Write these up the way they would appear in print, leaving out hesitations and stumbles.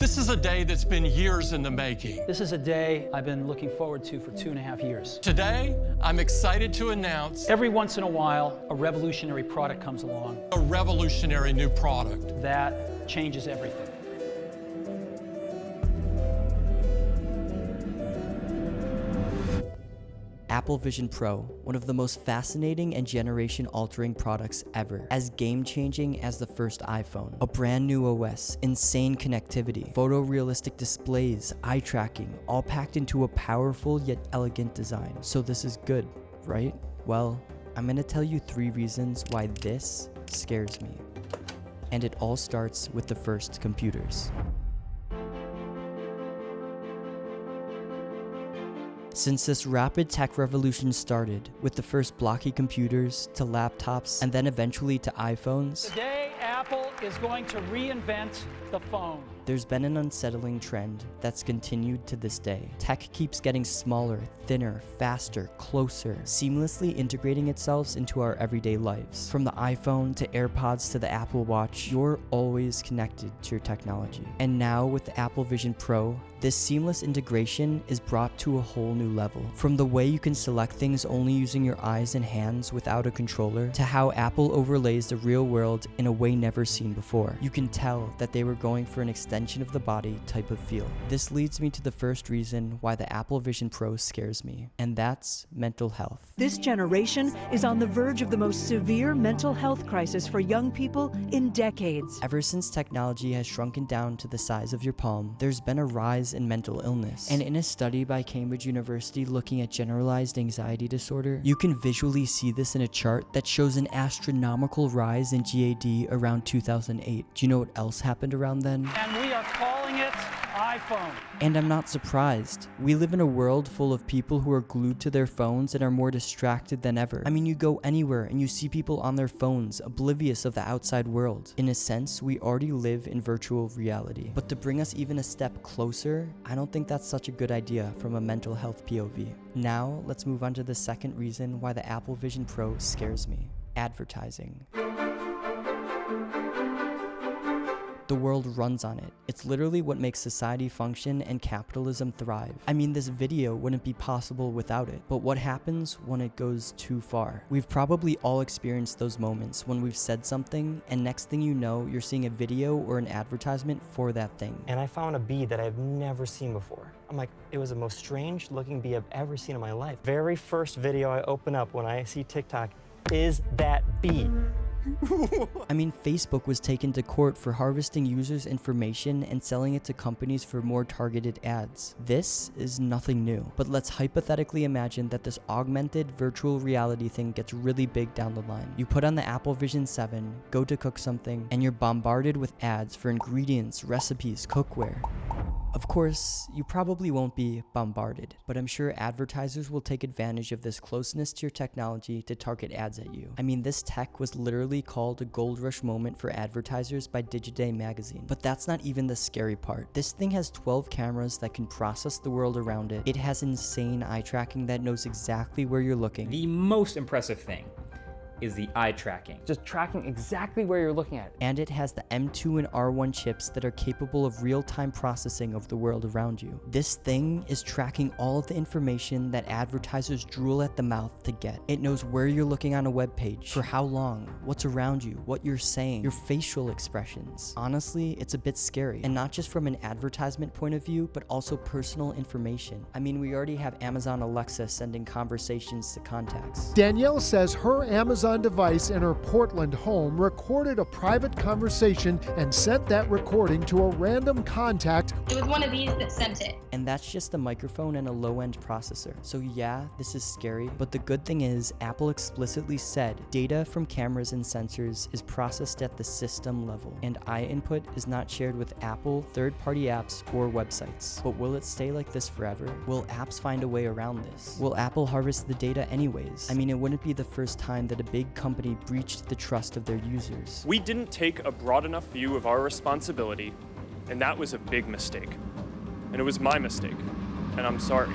This is a day that's been years in the making. This is a day I've been looking forward to for 2.5 years. Today, I'm excited to announce Every once in a while, a revolutionary product comes along a revolutionary new product that changes everything. Apple Vision Pro, one of the most fascinating and generation-altering products ever. As game-changing as the first iPhone. A brand new OS, insane connectivity, photorealistic displays, eye tracking, all packed into a powerful yet elegant design. So this is good, right? Well, I'm gonna tell you 3 reasons why this scares me. And it all starts with the first computers. Since this rapid tech revolution started, with the first blocky computers to laptops and then eventually to iPhones, Today, Apple is going to reinvent the phone. there's been an unsettling trend that's continued to this day. Tech keeps getting smaller, thinner, faster, closer, seamlessly integrating itself into our everyday lives. From the iPhone to AirPods to the Apple Watch, you're always connected to your technology. And now with the Apple Vision Pro, this seamless integration is brought to a whole new level. From the way you can select things only using your eyes and hands without a controller, to how Apple overlays the real world in a way never seen before. You can tell that they were going for an extension of the body type of feel. This leads me to the first reason why the Apple Vision Pro scares me, and that's mental health. This generation is on the verge of the most severe mental health crisis for young people in decades. Ever since technology has shrunken down to the size of your palm, there's been a rise in mental illness. And in a study by Cambridge University looking at generalized anxiety disorder, you can visually see this in a chart that shows an astronomical rise in GAD around 2008. Do you know what else happened around then? And we are calling it iPhone. And I'm not surprised. We live in a world full of people who are glued to their phones and are more distracted than ever. I mean, you go anywhere and you see people on their phones, oblivious of the outside world. In a sense, we already live in virtual reality. But to bring us even a step closer, I don't think that's such a good idea from a mental health POV. Now, let's move on to the second reason why the Apple Vision Pro scares me. Advertising. The world runs on it. It's literally what makes society function and capitalism thrive. I mean, this video wouldn't be possible without it. But what happens when it goes too far? We've probably all experienced those moments when we've said something and next thing you know, you're seeing a video or an advertisement for that thing. And I found a bee that I've never seen before. I'm like, it was the most strange looking bee I've ever seen in my life. Very first video I open up when I see TikTok is that bee. I mean, Facebook was taken to court for harvesting users' information and selling it to companies for more targeted ads. This is nothing new, but let's hypothetically imagine that this augmented virtual reality thing gets really big down the line. You put on the Apple Vision 7, go to cook something, and you're bombarded with ads for ingredients, recipes, cookware. Of course, you probably won't be bombarded, but I'm sure advertisers will take advantage of this closeness to your technology to target ads at you. I mean, this tech was literally called a gold rush moment for advertisers by Digiday magazine. But that's not even the scary part. This thing has 12 cameras that can process the world around it. It has insane eye tracking that knows exactly where you're looking. The most impressive thing is the eye tracking. Just tracking exactly where you're looking at. And it has the M2 and R1 chips that are capable of real-time processing of the world around you. This thing is tracking all of the information that advertisers drool at the mouth to get. It knows where you're looking on a web page, for how long, what's around you, what you're saying, your facial expressions. Honestly, it's a bit scary, and not just from an advertisement point of view, but also personal information. I mean, we already have Amazon Alexa sending conversations to contacts. Danielle says her Amazon device in her Portland home recorded a private conversation and sent that recording to a random contact. It was one of these that sent it. And that's just a microphone and a low-end processor. So yeah, this is scary, but the good thing is Apple explicitly said data from cameras and sensors is processed at the system level, and eye input is not shared with Apple, third-party apps, or websites. But will it stay like this forever? Will apps find a way around this? Will Apple harvest the data anyways? I mean, it wouldn't be the first time that a big company breached the trust of their users. We didn't take a broad enough view of our responsibility, and that was a big mistake. And it was my mistake, and I'm sorry.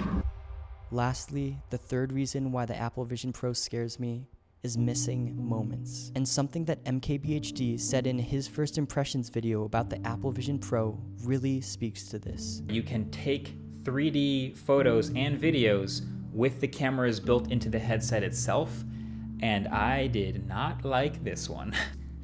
Lastly, the third reason why the Apple Vision Pro scares me is missing moments. And something that MKBHD said in his first impressions video about the Apple Vision Pro really speaks to this. You can take 3D photos and videos with the cameras built into the headset itself, and I did not like this one.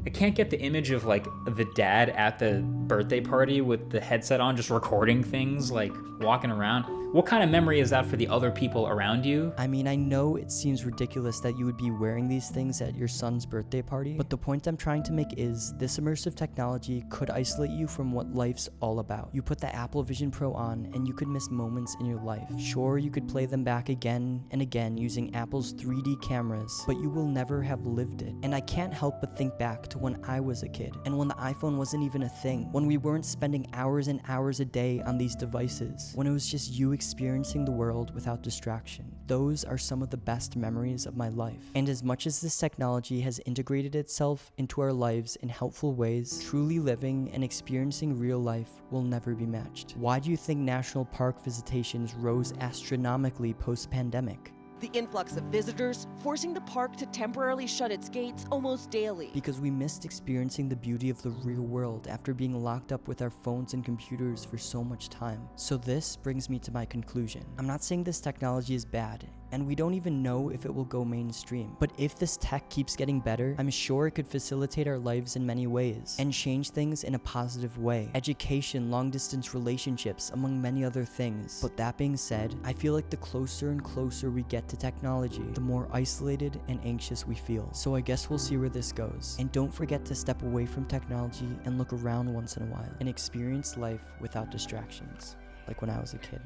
I can't get the image of like the dad at the birthday party with the headset on, just recording things, like walking around. What kind of memory is that for the other people around you? I mean, I know it seems ridiculous that you would be wearing these things at your son's birthday party, but the point I'm trying to make is this immersive technology could isolate you from what life's all about. You put the Apple Vision Pro on and you could miss moments in your life. Sure, you could play them back again and again using Apple's 3D cameras, but you will never have lived it. And I can't help but think back to when I was a kid and when the iPhone wasn't even a thing, when we weren't spending hours and hours a day on these devices, when it was just you experiencing the world without distraction. Those are some of the best memories of my life. And as much as this technology has integrated itself into our lives in helpful ways, truly living and experiencing real life will never be matched. Why do you think national park visitations rose astronomically post-pandemic? The influx of visitors forcing the park to temporarily shut its gates almost daily. Because we missed experiencing the beauty of the real world after being locked up with our phones and computers for so much time. So this brings me to my conclusion. I'm not saying this technology is bad, and we don't even know if it will go mainstream. But if this tech keeps getting better, I'm sure it could facilitate our lives in many ways and change things in a positive way. Education, long-distance relationships, among many other things. But that being said, I feel like the closer and closer we get to technology, the more isolated and anxious we feel. So I guess we'll see where this goes. And don't forget to step away from technology and look around once in a while and experience life without distractions, like when I was a kid.